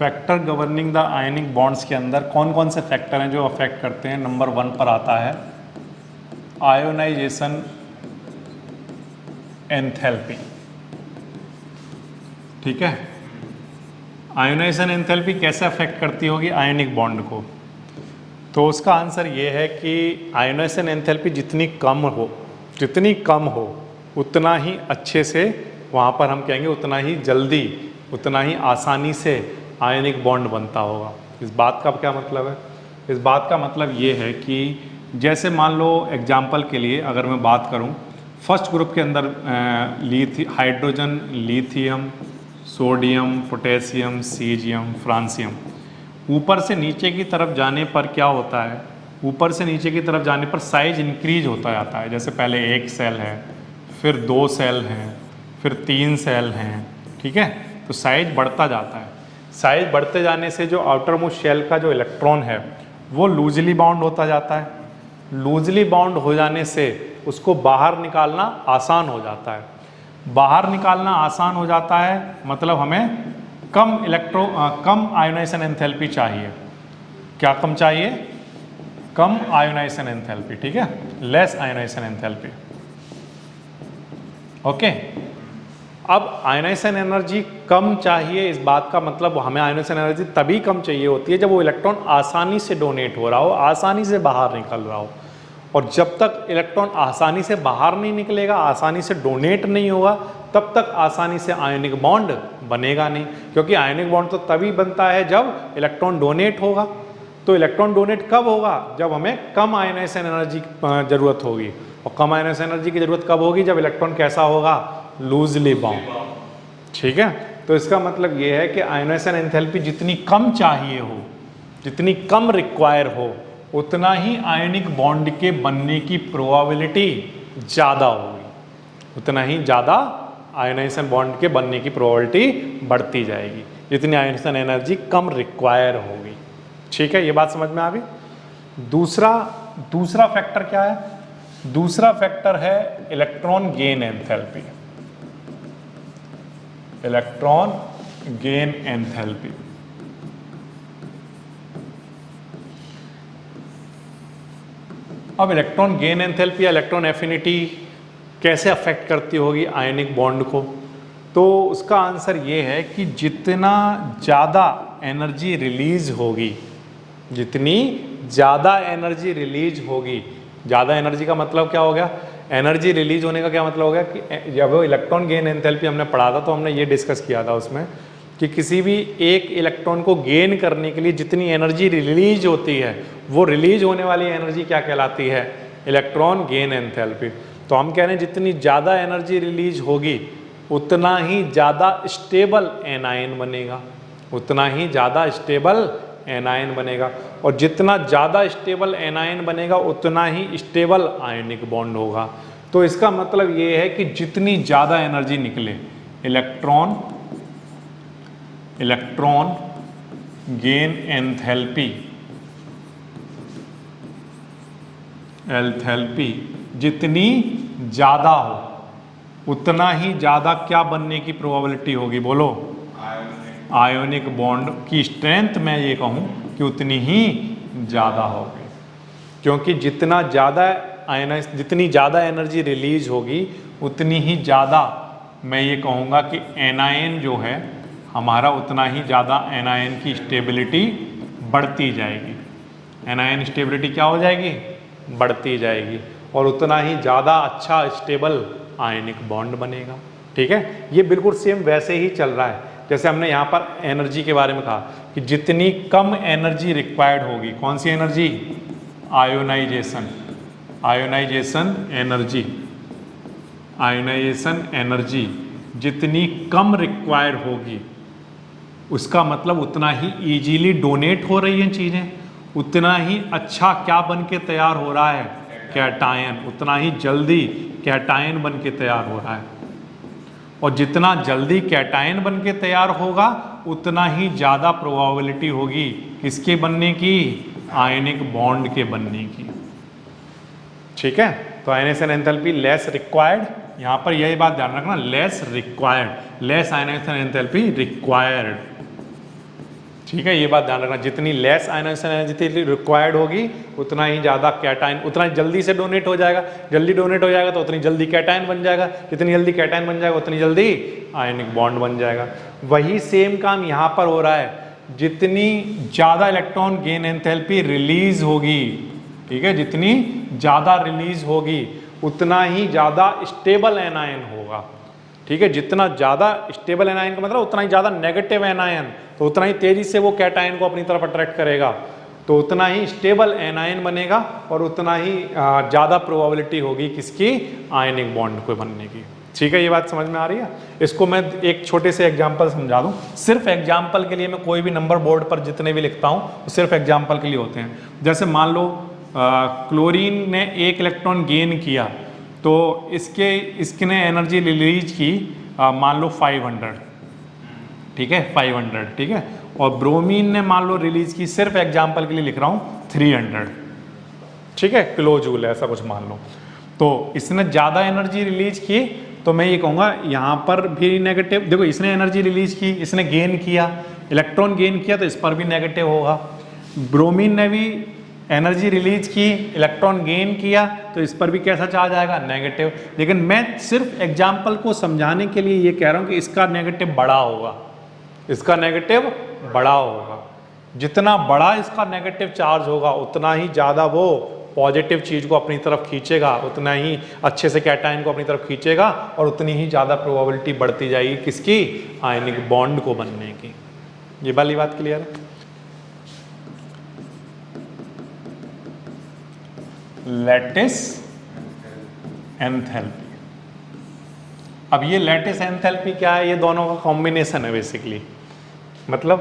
Factor governing the ionic bonds के अंदर कौन कौन से फैक्टर हैं जो अफेक्ट करते हैं। नंबर 1 पर आता है आयोनाइजेशन एंथैल्पी। ठीक है, आयोनाइजेशन एंथैल्पी कैसे अफेक्ट करती होगी आयनिक बॉन्ड को। तो उसका आंसर ये है कि आयोनाइजेशन एंथैल्पी जितनी कम हो उतना ही अच्छे से, वहाँ पर हम कहेंगे उतना ही जल्दी, उतना ही आसानी से आयनिक बॉन्ड बनता होगा। इस बात का क्या मतलब है? इस बात का मतलब ये है कि जैसे मान लो एग्जाम्पल के लिए अगर मैं बात करूं, फर्स्ट ग्रुप के अंदर hydrogen, lithium, sodium, potassium, caesium, francium, ऊपर से नीचे की तरफ जाने पर क्या होता है, ऊपर से नीचे की तरफ जाने पर साइज इंक्रीज होता जाता है। जैसे पहले 1 सेल है, फिर 2 सेल हैं, फिर 3 सेल हैं। ठीक है, तो साइज बढ़ता जाता है। साइज बढ़ते जाने से जो आउटर मोस्ट शेल का जो इलेक्ट्रॉन है वो लूजली बाउंड होता जाता है। लूजली बाउंड हो जाने से उसको बाहर निकालना आसान हो जाता है। बाहर निकालना आसान हो जाता है मतलब हमें कम आयोनाइजेशन एंथैल्पी चाहिए। क्या कम चाहिए? कम आयोनाइजेशन एंथैल्पी। ठीक है, लेस आयोनाइजेशन एंथैल्पी। ओके, अब आयोनाइजेशन एनर्जी कम चाहिए, इस बात का मतलब हमें आयोनाइजेशन एनर्जी तभी कम चाहिए होती है जब वो इलेक्ट्रॉन आसानी से डोनेट हो रहा हो, आसानी से बाहर निकल रहा हो। और जब तक इलेक्ट्रॉन आसानी से बाहर नहीं निकलेगा, आसानी से डोनेट नहीं होगा, तब तक आसानी से आयनिक बॉन्ड बनेगा नहीं। क्योंकि आयनिक बॉन्ड तो तभी बनता है जब इलेक्ट्रॉन डोनेट होगा। तो इलेक्ट्रॉन डोनेट कब होगा? जब हमें कम आयनाइजेशन एनर्जी जरूरत होगी। और कम आयनाइजेशन एनर्जी की जरूरत कब होगी? जब इलेक्ट्रॉन कैसा होगा? Loosely bound. ठीक है, तो इसका मतलब ये है कि आयोनाइजेशन एंथैल्पी जितनी कम चाहिए हो, जितनी कम रिक्वायर हो, उतना ही आयनिक बॉन्ड के बनने की प्रोबेबिलिटी ज़्यादा होगी, उतना ही ज़्यादा आयोनाइजेशन बॉन्ड के बनने की प्रोबेबिलिटी बढ़ती जाएगी जितनी आयोनाइजेशन एनर्जी कम रिक्वायर होगी। ठीक है, ये बात समझ में आ गई। दूसरा फैक्टर क्या है? दूसरा फैक्टर है electron gain enthalpy. Electron gain enthalpy. अब इलेक्ट्रॉन गेन एंथैल्पी या इलेक्ट्रॉन एफिनिटी कैसे अफेक्ट करती होगी आयनिक बॉन्ड को? तो उसका आंसर ये है कि जितना ज़्यादा एनर्जी रिलीज होगी, जितनी ज़्यादा एनर्जी रिलीज होगी, ज़्यादा एनर्जी का मतलब क्या हो गया? एनर्जी रिलीज होने का क्या मतलब हो गया कि जब वो इलेक्ट्रॉन गेन एंथैल्पी हमने पढ़ा था तो हमने ये डिस्कस किया था उसमें कि किसी भी एक इलेक्ट्रॉन को गेन करने के लिए जितनी एनर्जी रिलीज होती है, वो रिलीज होने वाली एनर्जी क्या कहलाती है? Electron gain enthalpy. तो हम कह रहे हैं जितनी ज़्यादा एनर्जी रिलीज होगी उतना ही ज़्यादा स्टेबल एनायन बनेगा, उतना ही ज़्यादा स्टेबल एनायन बनेगा। और जितना ज़्यादा स्टेबल एनायन बनेगा उतना ही स्टेबल आयनिक बॉन्ड होगा। तो इसका मतलब ये है कि जितनी ज़्यादा एनर्जी निकले, इलेक्ट्रॉन गेन एंथैल्पी जितनी ज़्यादा हो उतना ही ज़्यादा क्या बनने की प्रोबेबिलिटी होगी? बोलो। आयोनिक बॉन्ड की स्ट्रेंथ मैं ये कहूँ कि उतनी ही ज़्यादा होगी। क्योंकि जितनी ज़्यादा एनर्जी रिलीज होगी उतनी ही ज़्यादा मैं ये कहूँगा कि एनायन जो है हमारा, उतना ही ज़्यादा एनायन की स्टेबिलिटी बढ़ती जाएगी। एनायन स्टेबिलिटी क्या हो जाएगी? बढ़ती जाएगी। और उतना ही ज़्यादा अच्छा स्टेबल आयनिक बॉन्ड बनेगा। ठीक है, ये बिल्कुल सेम वैसे ही चल रहा है जैसे हमने यहाँ पर एनर्जी के बारे में कहा कि जितनी कम एनर्जी रिक्वायर्ड होगी, कौन सी एनर्जी? आयोनाइजेशन एनर्जी जितनी कम रिक्वायर होगी, उसका मतलब उतना ही इजीली डोनेट हो रही हैं चीज़ें, उतना ही अच्छा क्या बन के तैयार हो रहा है? कैटायन। उतना ही जल्दी कैटायन बन के तैयार हो रहा है। और जितना जल्दी कैटायन बन के तैयार होगा उतना ही ज़्यादा प्रोबेबिलिटी होगी किसके बनने की? आयनिक बॉन्ड के बनने की। ठीक है, तो आयनाइजेशन एंथैल्पी लेस रिक्वायर्ड, यहाँ पर यही बात ध्यान रखना, less required, less ionisation enthalpy required. ठीक है, ये बात ध्यान रखना, जितनी लेस आयनाइजेशन एनर्जी रिक्वायर्ड होगी उतना ही ज़्यादा कैटायन, उतना जल्दी से डोनेट हो जाएगा, जल्दी डोनेट हो जाएगा तो उतनी जल्दी कैटायन बन जाएगा, जितनी जल्दी कैटायन बन जाएगा उतनी जल्दी आयनिक बॉन्ड बन जाएगा। वही सेम काम यहाँ पर हो रहा है, जितनी ज़्यादा इलेक्ट्रॉन गेन एंथैल्पी रिलीज होगी, ठीक है, जितनी ज़्यादा रिलीज होगी उतना ही ज़्यादा स्टेबल एनायन होगा, ठीक है, जितना ज़्यादा स्टेबल एनायन का मतलब उतना ही ज़्यादा नेगेटिव एनायन, तो उतना ही तेजी से वो कैटायन को अपनी तरफ अट्रैक्ट करेगा, तो उतना ही स्टेबल एनायन बनेगा और उतना ही ज़्यादा प्रोबेबिलिटी होगी किसकी, आयनिक बॉन्ड को बनने की। ठीक है, ये बात समझ में आ रही है। इसको मैं एक छोटे से एग्जाम्पल समझा दूँ, सिर्फ एग्जाम्पल के लिए मैं कोई भी नंबर बोर्ड पर जितने भी लिखता हूँ वो सिर्फ एग्जाम्पल के लिए होते हैं। जैसे मान लो क्लोरीन ने 1 इलेक्ट्रॉन गेन किया तो इसने एनर्जी रिलीज की मान लो 500, ठीक है, 500, ठीक है, और ब्रोमीन ने मान लो रिलीज की, सिर्फ एग्जाम्पल के लिए लिख रहा हूँ, 300, ठीक है, किलो जूल ऐसा कुछ मान लो। तो इसने ज़्यादा एनर्जी रिलीज की तो मैं ये कहूँगा यहाँ पर भी नेगेटिव, देखो इसने एनर्जी रिलीज की, इसने गेन किया, इलेक्ट्रॉन गेन किया तो इस पर भी नेगेटिव होगा। ब्रोमीन ने भी एनर्जी रिलीज की, इलेक्ट्रॉन गेन किया तो इस पर भी कैसा चार्ज आएगा, नेगेटिव। लेकिन मैं सिर्फ एग्जाम्पल को समझाने के लिए ये कह रहा हूँ कि इसका नेगेटिव बड़ा होगा, इसका नेगेटिव बड़ा होगा। जितना बड़ा इसका नेगेटिव चार्ज होगा उतना ही ज़्यादा वो पॉजिटिव चीज़ को अपनी तरफ खींचेगा, उतना ही अच्छे से कैटायन को अपनी तरफ खींचेगा और उतनी ही ज़्यादा प्रोबेबिलिटी बढ़ती जाएगी किसकी, आयनिक बॉन्ड को बनने की। ये वाली बात क्लियर है। लैटिस एंथैल्पी, अब ये लैटिस एंथैल्पी क्या है, ये दोनों का कॉम्बिनेशन है बेसिकली। मतलब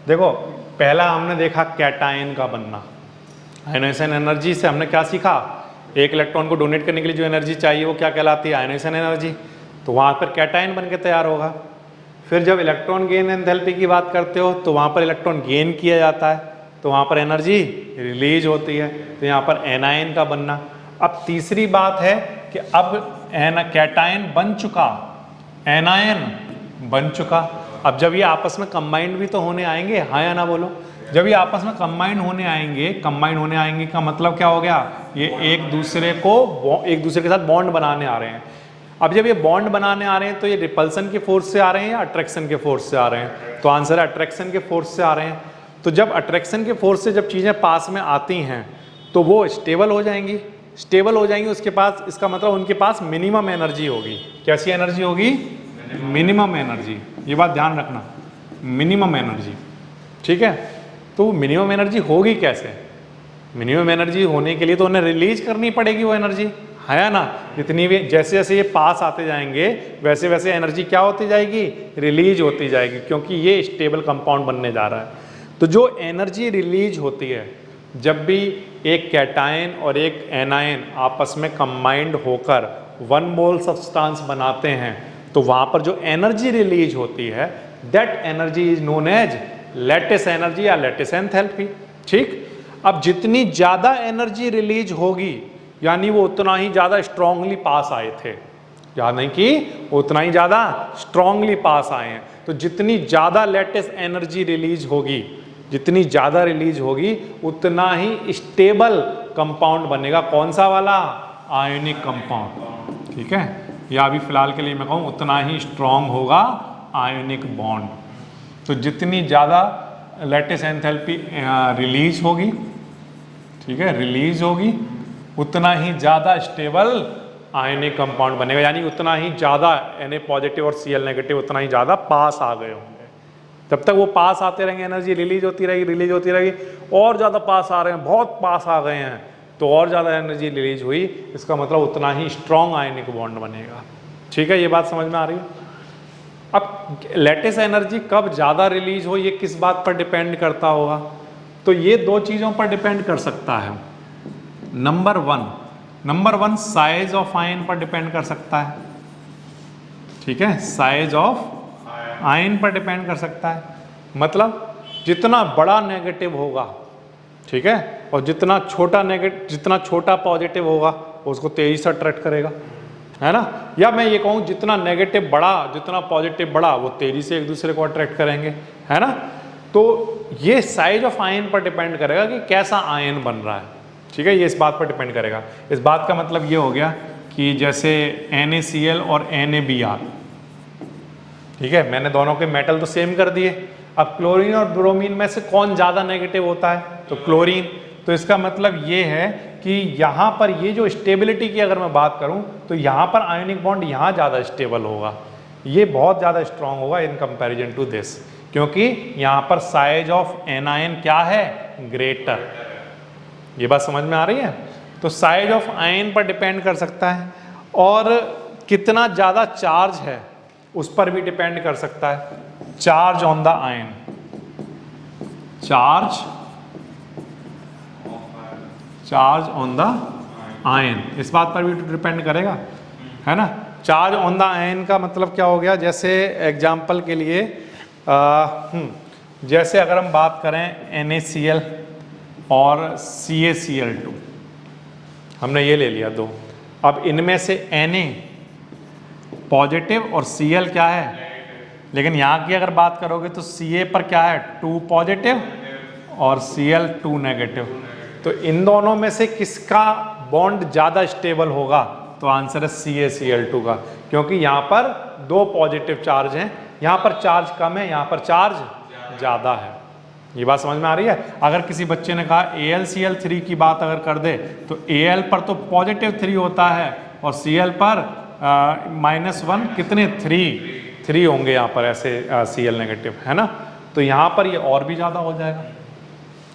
देखो पहला हमने देखा कैटायन का बनना, आयनाइजेशन एनर्जी से हमने क्या सीखा, एक इलेक्ट्रॉन को डोनेट करने के लिए जो एनर्जी चाहिए वो क्या कहलाती है, आयनाइजेशन एनर्जी, तो वहाँ पर कैटायन बन के तैयार होगा। फिर जब इलेक्ट्रॉन गेन एंथैल्पी की बात करते हो तो वहाँ पर इलेक्ट्रॉन गेन किया जाता है तो वहाँ पर एनर्जी रिलीज होती है, तो यहाँ पर एनायन का बनना। अब तीसरी बात है कि अब कैटायन बन चुका, एनायन बन चुका, अब जब ये आपस में कंबाइंड भी तो होने आएंगे, हाँ या ना बोलो। जब ये आपस में कंबाइंड होने आएंगे का मतलब क्या हो गया, ये एक दूसरे के साथ बॉन्ड बनाने आ रहे हैं। अब जब ये बॉन्ड बनाने आ रहे हैं तो ये रिपल्सन के फोर्स से आ रहे हैं या अट्रैक्शन के फोर्स से आ रहे हैं, तो आंसर है अट्रैक्शन के फोर्स से आ रहे हैं। तो जब अट्रैक्शन के फोर्स से जब चीज़ें पास में आती हैं तो वो स्टेबल हो जाएंगी, उसके पास, इसका मतलब उनके पास मिनिमम एनर्जी होगी। कैसी एनर्जी होगी, मिनिमम एनर्जी, ये बात ध्यान रखना, मिनिमम एनर्जी, ठीक है। तो मिनिमम एनर्जी होगी कैसे, मिनिमम एनर्जी होने के लिए तो उन्हें रिलीज करनी पड़ेगी वो एनर्जी, है ना। जितनी भी जैसे जैसे ये पास आते जाएंगे वैसे वैसे एनर्जी क्या होती जाएगी, रिलीज होती जाएगी, क्योंकि ये स्टेबल कंपाउंड बनने जा रहा है। तो जो एनर्जी रिलीज होती है जब भी एक कैटायन और एक एनायन आपस में कंबाइंड होकर 1 मोल सब्सटेंस बनाते हैं तो वहाँ पर जो एनर्जी रिलीज होती है that energy is known as lattice energy या लैटिस एंथैल्पी, ठीक। अब जितनी ज़्यादा एनर्जी रिलीज होगी यानी वो उतना ही ज़्यादा स्ट्रांगली पास आए थे, यानी कि उतना ही ज़्यादा स्ट्रांगली पास आए हैं। तो जितनी ज़्यादा लैटिस एनर्जी रिलीज होगी, जितनी ज़्यादा रिलीज होगी उतना ही स्टेबल कंपाउंड बनेगा। कौन सा वाला, आयोनिक कंपाउंड, ठीक है। या अभी फिलहाल के लिए मैं कहूँ उतना ही स्ट्रांग होगा आयोनिक बॉन्ड। तो जितनी ज़्यादा लैटिस एंथैल्पी रिलीज होगी, ठीक है, रिलीज होगी, उतना ही ज़्यादा स्टेबल आयोनिक कंपाउंड बनेगा, यानी उतना ही ज़्यादा Na पॉजिटिव और Cl नेगेटिव उतना ही ज़्यादा पास आ गए होंगे। जब तक वो पास आते रहेंगे एनर्जी रिलीज होती रहेगी, और ज़्यादा पास आ रहे हैं, बहुत पास आ गए हैं तो और ज़्यादा एनर्जी रिलीज हुई, इसका मतलब उतना ही स्ट्रॉन्ग आयनिक बॉन्ड बनेगा, ठीक है। ये बात समझ में आ रही है। अब लैटिस एनर्जी कब ज़्यादा रिलीज हो ये किस बात पर डिपेंड करता होगा, तो ये 2 चीज़ों पर डिपेंड कर सकता है। Number one size of ion पर डिपेंड कर सकता है, ठीक है, साइज ऑफ आयन पर डिपेंड कर सकता है। मतलब जितना बड़ा नेगेटिव होगा, ठीक है, और जितना छोटा पॉजिटिव होगा उसको तेजी से अट्रैक्ट करेगा, है ना। या मैं ये कहूँ जितना नेगेटिव बड़ा जितना पॉजिटिव बड़ा वो तेजी से एक दूसरे को अट्रैक्ट करेंगे, है ना। तो ये साइज ऑफ आयन पर डिपेंड करेगा कि कैसा आयन बन रहा है, ठीक है, ये इस बात पर डिपेंड करेगा। इस बात का मतलब ये हो गया कि जैसे NaCl और NaBr, ठीक है, मैंने दोनों के मेटल तो सेम कर दिए। अब क्लोरीन और ब्रोमीन में से कौन ज़्यादा नेगेटिव होता है? तो क्लोरीन। तो इसका मतलब ये है कि यहाँ पर ये जो स्टेबिलिटी की अगर मैं बात करूँ तो यहाँ पर आयोनिक बॉन्ड यहाँ ज़्यादा स्टेबल होगा, ये बहुत ज़्यादा स्ट्रॉन्ग होगा इन कंपैरिजन टू दिस, क्योंकि यहाँ पर साइज ऑफ एनायन क्या है? ग्रेटर। ये बात समझ में आ रही है? तो साइज ऑफ आयन पर डिपेंड कर सकता है और कितना ज़्यादा चार्ज है उस पर भी डिपेंड कर सकता है। Charge on the ion, charge on the ion, इस बात पर भी डिपेंड करेगा, है ना। चार्ज ऑन द आयन का मतलब क्या हो गया? जैसे एग्जाम्पल के लिए जैसे अगर हम बात करें NaCl और CaCl2, हमने ये ले लिया दो। अब इनमें से Na पॉजिटिव और Cl क्या है? लेकिन यहाँ की अगर बात करोगे तो Ca पर क्या है? 2 पॉजिटिव और Cl 2 नेगेटिव। तो इन दोनों में से किसका बॉन्ड ज़्यादा स्टेबल होगा? तो आंसर है CaCl2 का, क्योंकि यहाँ पर 2 पॉजिटिव चार्ज हैं, यहाँ पर चार्ज कम है, यहाँ पर चार्ज ज़्यादा है। ये बात समझ में आ रही है? अगर किसी बच्चे ने कहा AlCl3 की बात अगर कर दे तो Al पर तो पॉजिटिव 3 होता है और Cl पर -1 कितने 3 होंगे यहाँ पर ऐसे Cl नेगेटिव, है ना। तो यहाँ पर ये और भी ज़्यादा हो जाएगा,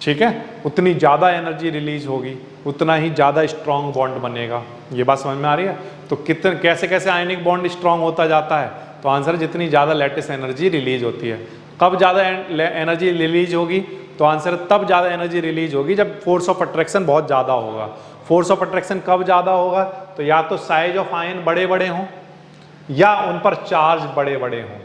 ठीक है, उतनी ज़्यादा एनर्जी रिलीज होगी, उतना ही ज़्यादा स्ट्रॉन्ग बॉन्ड बनेगा। ये बात समझ में आ रही है? तो कितने कैसे कैसे आयनिक बॉन्ड स्ट्रॉन्ग होता जाता है? तो आंसर जितनी ज़्यादा लैटिस एनर्जी रिलीज होती है। कब ज़्यादा एनर्जी रिलीज होगी? तो आंसर तब ज़्यादा एनर्जी रिलीज होगी जब फोर्स ऑफ अट्रैक्शन बहुत ज़्यादा होगा। फोर्स ऑफ अट्रैक्शन कब ज़्यादा होगा? तो या तो साइज ऑफ आयन बड़े बड़े हों या उन पर चार्ज बड़े बड़े हों,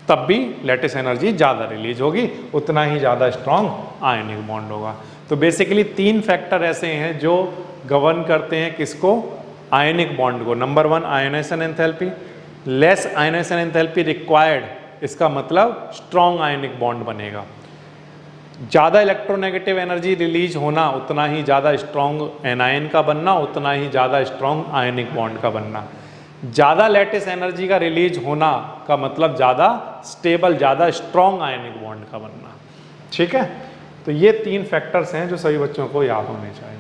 तब भी लैटिस एनर्जी ज़्यादा रिलीज होगी, उतना ही ज़्यादा स्ट्रॉन्ग आयनिक बॉन्ड होगा। तो बेसिकली 3 फैक्टर ऐसे हैं जो गवर्न करते हैं किसको? आयनिक बॉन्ड को। Number 1 ionisation enthalpy, less ionisation enthalpy required, इसका मतलब स्ट्रॉन्ग आयनिक बॉन्ड बनेगा। ज़्यादा इलेक्ट्रोनेगेटिव एनर्जी रिलीज होना, उतना ही ज़्यादा स्ट्रॉन्ग एनायन का बनना, उतना ही ज़्यादा स्ट्रॉन्ग आयनिक बॉन्ड का बनना। ज़्यादा लैटिस एनर्जी का रिलीज होना का मतलब ज़्यादा स्टेबल, ज़्यादा स्ट्रॉन्ग आयनिक बॉन्ड का बनना, ठीक है। तो ये 3 फैक्टर्स हैं जो सभी बच्चों को याद होने चाहिए।